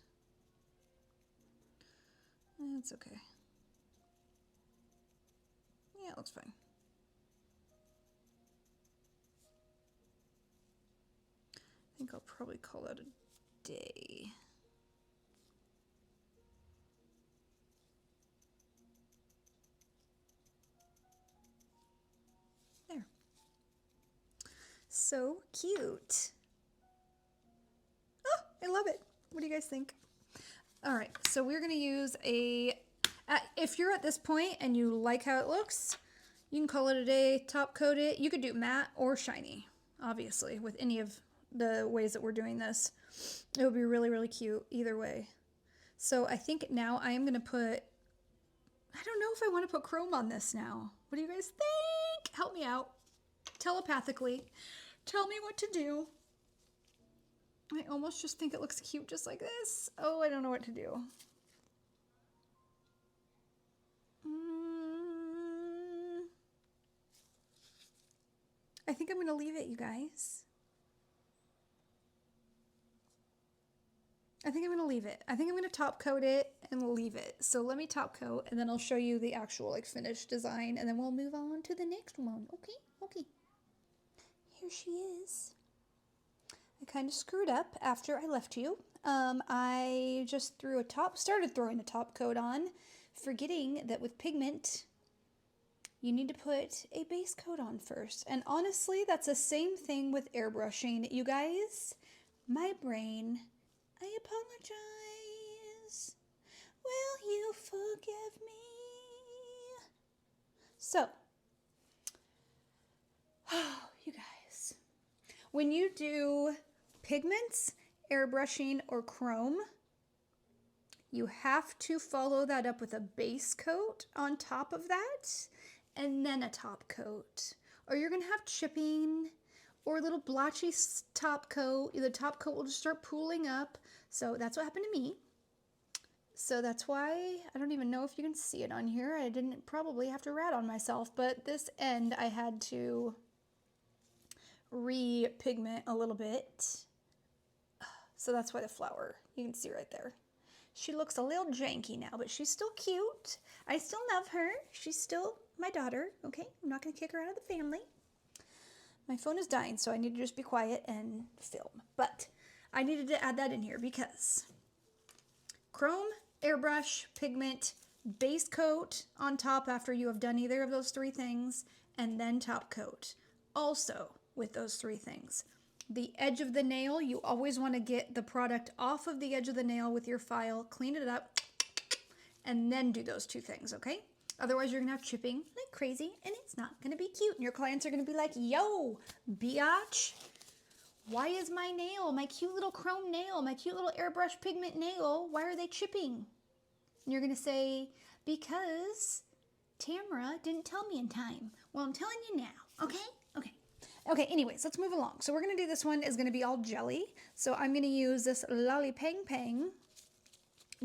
It's okay. Yeah, it looks fine. I think I'll probably call that a day. There. So cute. Oh, I love it. What do you guys think? All right, so we're gonna use if you're at this point and you like how it looks, you can call it a day, top coat it. You could do matte or shiny, obviously, with any of the ways that we're doing this. It would be really, really cute either way. So I think now I am gonna put, I don't know if I wanna put chrome on this now. What do you guys think? Help me out, telepathically. Tell me what to do. I almost just think it looks cute just like this. Oh, I don't know what to do. I think I'm going to leave it, you guys. I think I'm going to leave it. I think I'm going to top coat it and leave it. So let me top coat and then I'll show you the actual like finished design and then we'll move on to the next one. Okay, okay. Here she is. I kind of screwed up after I left you. I just started throwing a top coat on, forgetting that with pigment, you need to put a base coat on first. And honestly, that's the same thing with airbrushing. You guys, my brain, I apologize. Will you forgive me? So, you guys, when you do pigments, airbrushing, or chrome, you have to follow that up with a base coat on top of that, and then a top coat. Or you're gonna have chipping, or a little blotchy top coat. The top coat will just start pooling up. So that's what happened to me. So that's why, I don't even know if you can see it on here. I didn't probably have to rat on myself, but this end I had to re-pigment a little bit. So that's why the flower, you can see right there. She looks a little janky now, but she's still cute. I still love her. She's still my daughter, okay? I'm not gonna kick her out of the family. My phone is dying, so I need to just be quiet and film. But I needed to add that in here because chrome, airbrush, pigment, base coat on top after you have done either of those three things, and then top coat. Also, with those three things. The edge of the nail, you always want to get the product off of the edge of the nail with your file, clean it up, and then do those two things, okay? Otherwise, you're going to have chipping like crazy, and it's not going to be cute. And your clients are going to be like, yo, biatch, why is my nail, my cute little chrome nail, my cute little airbrush pigment nail, why are they chipping? And you're going to say, because Tamara didn't tell me in time. Well, I'm telling you now, okay? Okay, anyways, let's move along. So we're going to do this one is going to be all jelly. So I'm going to use this Lolly Pang Pang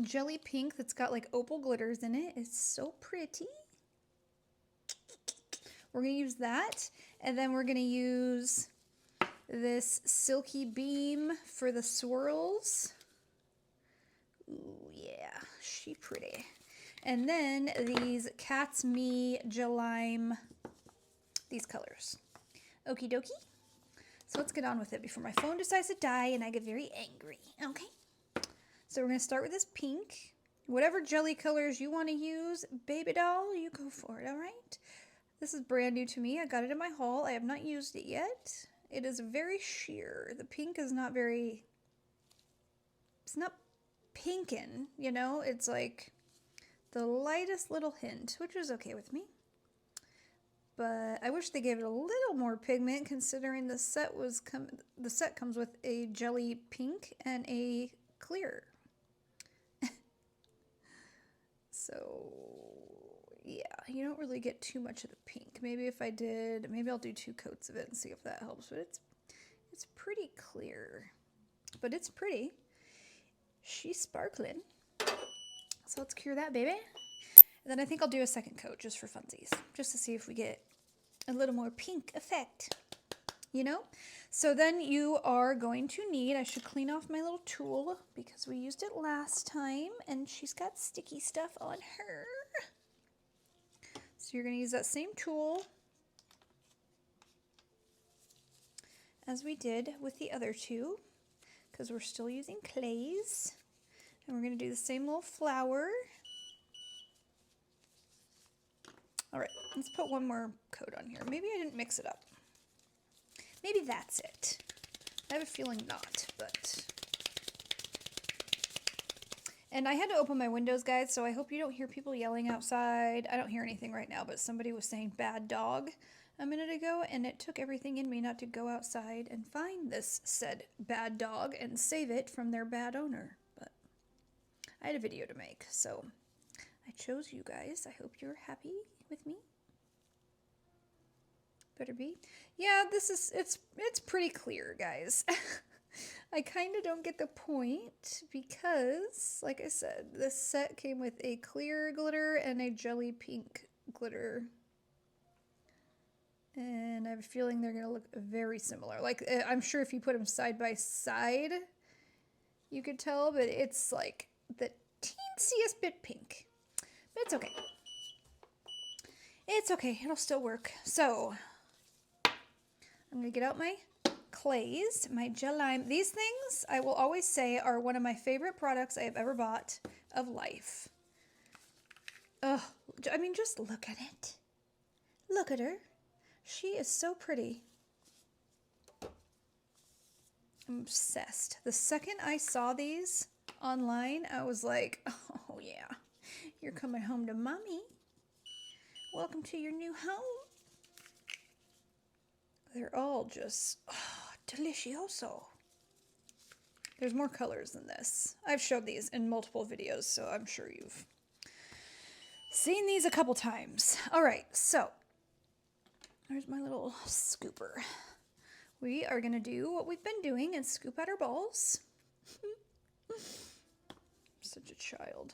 jelly pink that's got like opal glitters in it. It's so pretty. We're going to use that. And then we're going to use this Silky Beam for the swirls. Ooh, yeah, she pretty. And then these Cat's Me Gel Lime, these colors. Okie dokie. So let's get on with it before my phone decides to die and I get very angry. Okay. So we're going to start with this pink. Whatever jelly colors you want to use, baby doll, you go for it, all right? This is brand new to me. I got it in my haul. I have not used it yet. It is very sheer. The pink is not very, it's not pinkin', you know? It's like the lightest little hint, which is okay with me. But I wish they gave it a little more pigment, considering the set comes with a jelly pink and a clear. So yeah, you don't really get too much of the pink. Maybe if I did, maybe I'll do 2 coats of it and see if that helps. But it's pretty clear, but it's pretty. She's sparkling. So let's cure that baby. And then I think I'll do a second coat just for funsies, just to see if we get a little more pink effect, you know? So then you are going to need, I should clean off my little tool because we used it last time and she's got sticky stuff on her. So you're going to use that same tool as we did with the other two because we're still using clays. And we're going to do the same little flower. All right, let's put one more coat on here. Maybe I didn't mix it up. Maybe that's it. I have a feeling not, but... And I had to open my windows, guys, so I hope you don't hear people yelling outside. I don't hear anything right now, but somebody was saying bad dog a minute ago, and it took everything in me not to go outside and find this said bad dog and save it from their bad owner. But I had a video to make, so I chose you guys. I hope you're happy with me. Better be. Yeah, it's pretty clear, guys. I kind of don't get the point because, like I said, this set came with a clear glitter and a jelly pink glitter. And I have a feeling they're going to look very similar. Like, I'm sure if you put them side by side, you could tell, but it's like the teensiest bit pink. But it's okay. It's okay. It'll still work. So, I'm going to get out my clays, my gel lime. These things, I will always say, are one of my favorite products I have ever bought of life. Ugh. I mean, just look at it. Look at her. She is so pretty. I'm obsessed. The second I saw these online, I was like, oh yeah, you're coming home to mommy. Welcome to your new home. They're all just delicioso. There's more colors than this. I've showed these in multiple videos, so I'm sure you've seen these a couple times. All right, so there's my little scooper. We are going to do what we've been doing and scoop out our balls. Such a child.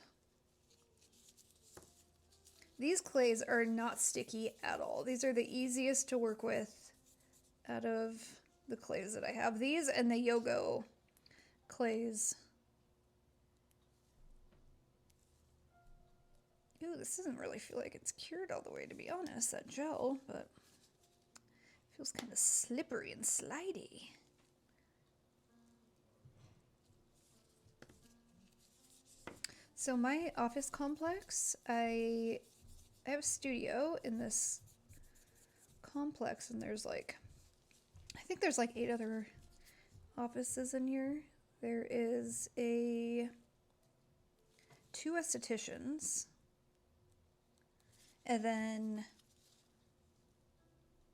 These clays are not sticky at all. These are the easiest to work with out of the clays that I have. These and the Yogo clays. Ooh, this doesn't really feel like it's cured all the way, to be honest, that gel, but it feels kind of slippery and slidey. So my office complex, I have a studio in this complex, and there's like I think there's like 8 other offices in here. There is 2 estheticians, and then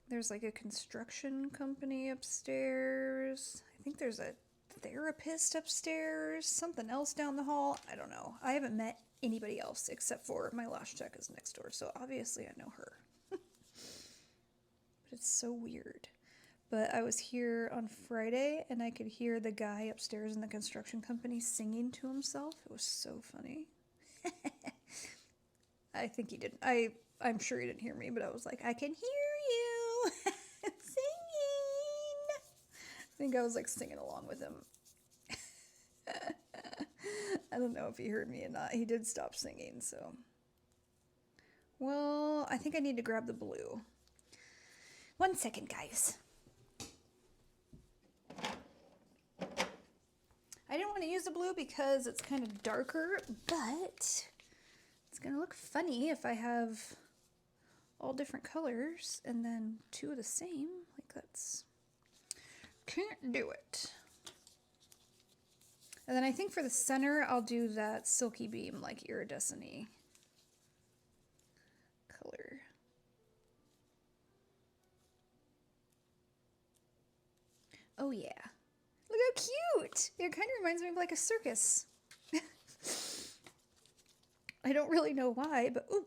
there's like a construction company upstairs. I think there's a therapist upstairs, something else down the hall. I don't know. I haven't met anybody else except for my lash tech is next door, so obviously I know her. But it's so weird. But I was here on Friday and I could hear the guy upstairs in the construction company singing to himself. It was so funny. I think he didn't. I'm sure he didn't hear me, but I was like, I can hear you singing. I think I was like singing along with him. I don't know if he heard me or not. He did stop singing, so. Well, I think I need to grab the blue. 1 second, guys. I didn't want to use the blue because it's kind of darker, but it's going to look funny if I have all different colors and then 2 of the same. Like that's, can't do it. And then I think for the center, I'll do that silky beam, like iridescent-y color. Oh yeah. Look how cute! It kind of reminds me of like a circus. I don't really know why, but ooh.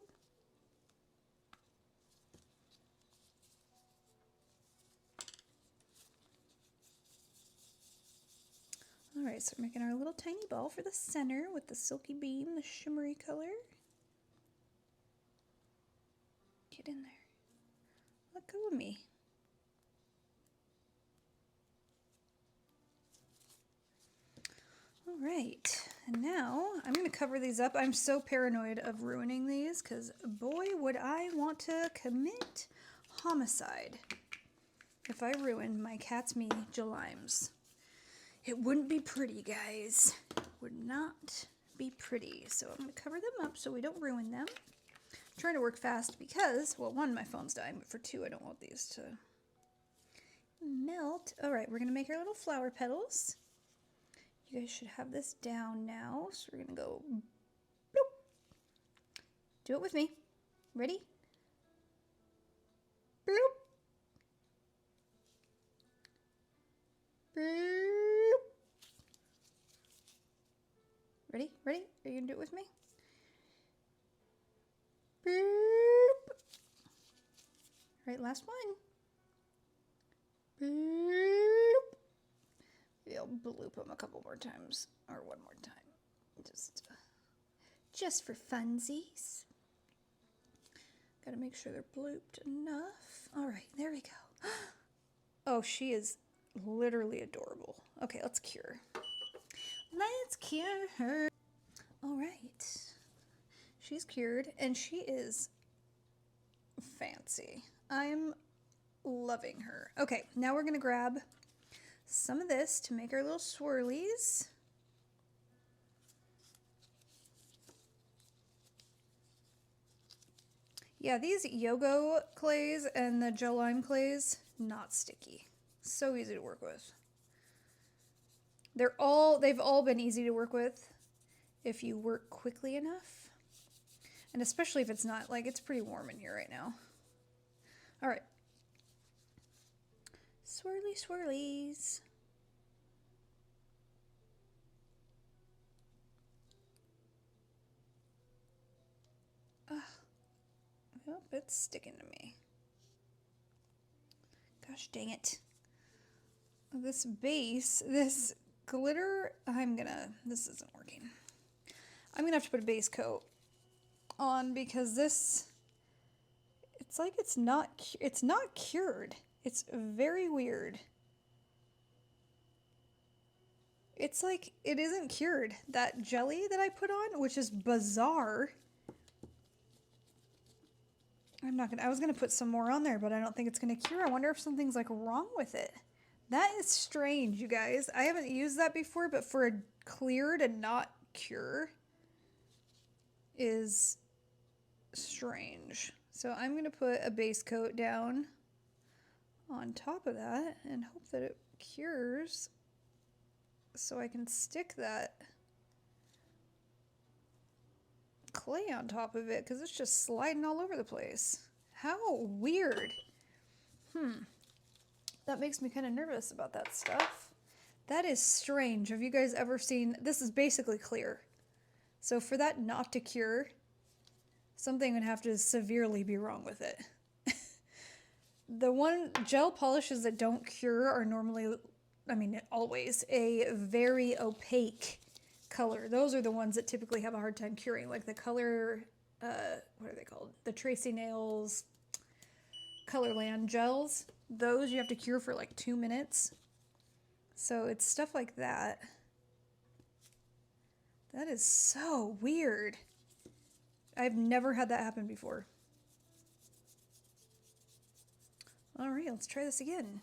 Alright, so we're making our little tiny ball for the center with the silky beam, the shimmery color. Get in there. Let go of me. Alright, and now I'm going to cover these up. I'm so paranoid of ruining these because boy would I want to commit homicide if I ruined my Cat's Me Gelimes. It wouldn't be pretty, guys. It would not be pretty. So I'm going to cover them up so we don't ruin them. I'm trying to work fast because, well, 1, my phone's dying, but for 2, I don't want these to melt. All right, we're going to make our little flower petals. You guys should have this down now. So we're going to go bloop. Do it with me. Ready? Bloop. Bloop. Ready? Ready? Are you going to do it with me? Bloop. All right, last one. Bloop. Maybe I'll bloop them a couple more times, or 1 more time, just for funsies. Gotta make sure they're blooped enough. All right, there we go. Oh, she is literally adorable. Okay, let's cure. Let's cure her. All right. She's cured, and she is fancy. I'm loving her. Okay, now we're going to grab some of this to make our little swirlies. Yeah, these Yogo clays and the gel lime clays, not sticky. So easy to work with. They've all been easy to work with if you work quickly enough. And especially if it's not, like, it's pretty warm in here right now. All right. Swirly swirlies. Oh, it's sticking to me. Gosh dang it. This base, this glitter, this isn't working. I'm gonna have to put a base coat on because this, it's like it's not cured. It's very weird. It's like it isn't cured. That jelly that I put on, which is bizarre. I was gonna put some more on there, but I don't think it's gonna cure. I wonder if something's like wrong with it. That is strange, you guys. I haven't used that before, but for a clear to not cure is strange. So I'm gonna put a base coat down on top of that and hope that it cures so I can stick that clay on top of it because it's just sliding all over the place. How weird. That makes me kind of nervous about that stuff. That is strange. Have you guys ever seen, this is basically clear. So for that not to cure, something would have to severely be wrong with it. The one gel polishes that don't cure are normally, I mean, always a very opaque color. Those are the ones that typically have a hard time curing, like the color, what are they called? The Tracy Nails Colorland gels. Those you have to cure for like 2 minutes. So it's stuff like that. That is so weird. I've never had that happen before. All right, let's try this again.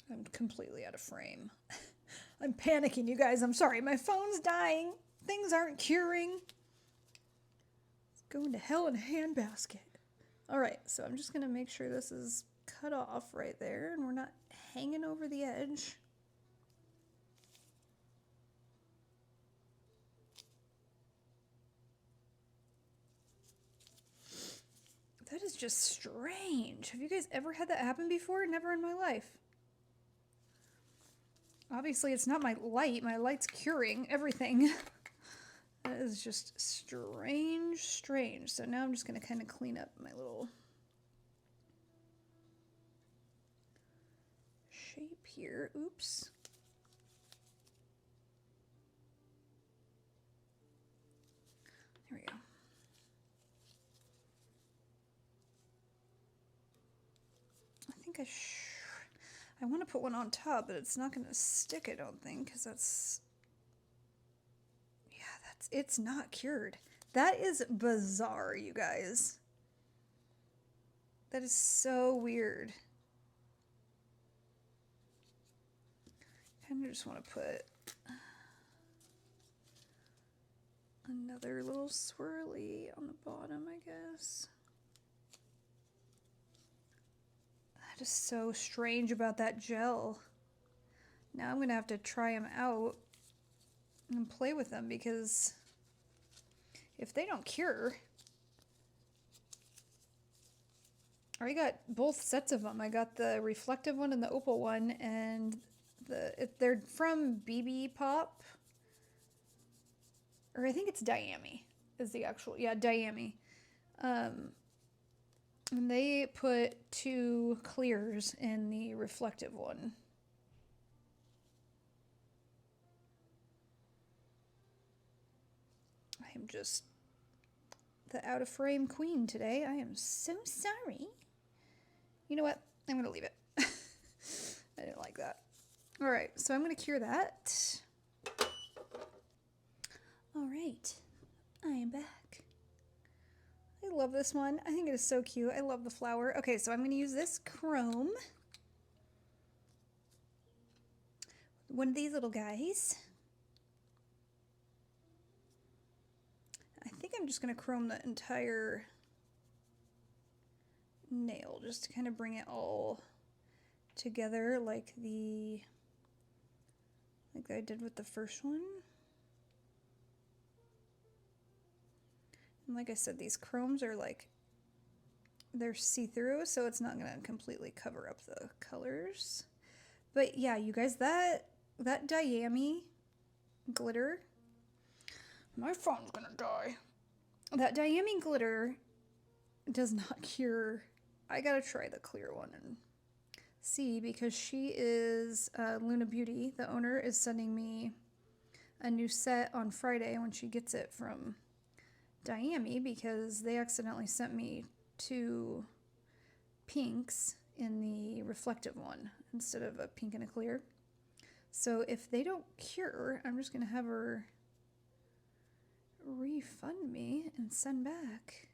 I'm completely out of frame. I'm panicking, you guys. I'm sorry. My phone's dying. Things aren't curing. It's going to hell in a handbasket. All right, so I'm just going to make sure this is cut off right there and we're not hanging over the edge. That is just strange. Have you guys ever had that happen before? Never in my life. Obviously, it's not my light. My light's curing everything. That is just strange, strange. So now I'm just going to kind of clean up my little shape here. Oops. There we go. I think I want to put one on top, but it's not going to stick, I don't think, because that's... It's not cured. That is bizarre, you guys. That is so weird. Kind of just want to put another little swirly on the bottom, I guess. That is so strange about that gel. Now I'm going to have to try them out and play with them because if they don't cure, I already got both sets of them. I got the reflective one and the opal one, and they're from BB Pop, or I think it's Diami is the actual, yeah, Diami. And they put 2 clears in the reflective one. I'm just the out of frame queen today. I am so sorry. You know what? I'm going to leave it. I didn't like that. All right, so I'm going to cure that. All right, I am back. I love this one. I think it is so cute. I love the flower. Okay, so I'm going to use this chrome. One of these little guys. I think I'm just going to chrome the entire nail just to kind of bring it all together like I did with the first one. And like I said, these chromes are like, they're see-through, so it's not going to completely cover up the colors. But yeah, you guys, that Diami glitter, my phone's gonna die. That Diami glitter does not cure. I gotta try the clear one and see, because she is Luna Beauty. The owner is sending me a new set on Friday when she gets it from Diami, because they accidentally sent me 2 pinks in the reflective one instead of a pink and a clear. So if they don't cure, I'm just gonna have her refund me and send back.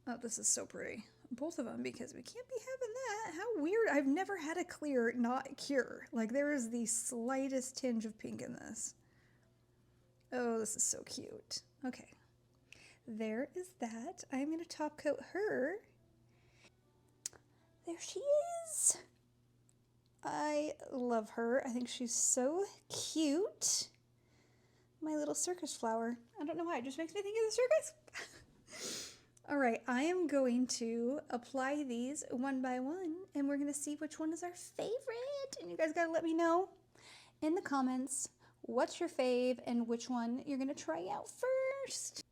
Oh, this is so pretty. both of them because we can't be having that. How weird. I've never had a clear not cure. Like there is the slightest tinge of pink in this. Oh, this is so cute. Okay. There is that. I'm going to top coat her. There she is. I love her. I think she's so cute. My little circus flower. I don't know why. It just makes me think of the circus. All right. I am going to apply these one by one, and we're going to see which one is our favorite. And you guys got to let me know in the comments what's your fave and which one you're going to try out first.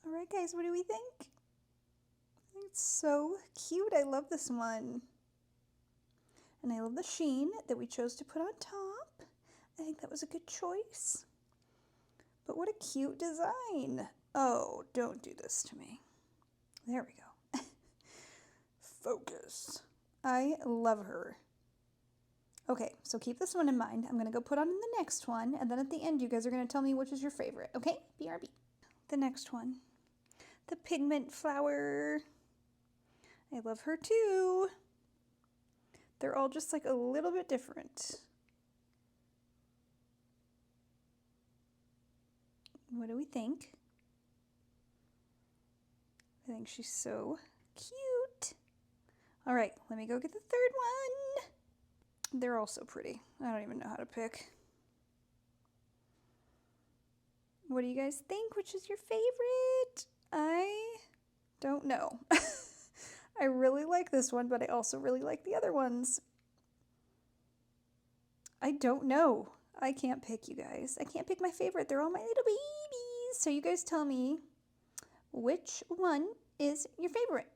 All right, guys, what do we think? I think it's so cute. I love this one. And I love the sheen that we chose to put on top. I think that was a good choice. But what a cute design. Oh, don't do this to me. There we go. Focus. I love her. Okay, so keep this one in mind. I'm going to go put on the next one, and then at the end, you guys are going to tell me which is your favorite, okay? BRB. The next one. The Pigment flower. I love her too. They're all just like a little bit different. What do we think? I think she's so cute. All right, let me go get the third one. They're all so pretty. I don't even know how to pick. What do you guys think? Which is your favorite? I don't know. I really like this one, but I also really like the other ones. I don't know. I can't pick, you guys. I can't pick my favorite. They're all my little babies. So you guys tell me which one is your favorite.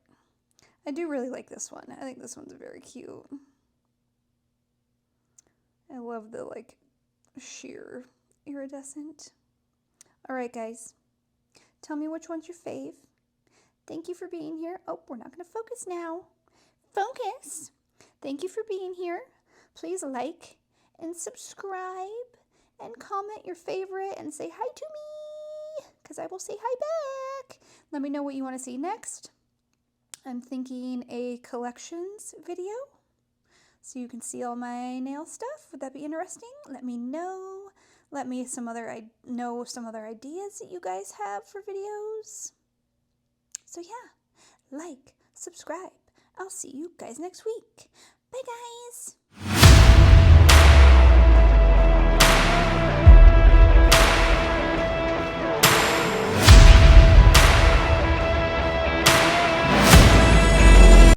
I do really like this one. I think this one's very cute. I love the like sheer iridescent. All right, guys. Tell me which one's your fave. Thank you for being here. Oh, we're not going to focus now. Focus. Thank you for being here. Please like and subscribe and comment your favorite and say hi to me because I will say hi back. Let me know what you want to see next. I'm thinking a collections video so you can see all my nail stuff. Would that be interesting? Let me know. Let me know some other ideas that you guys have for videos. So yeah, like, subscribe. I'll see you guys next week. Bye, guys.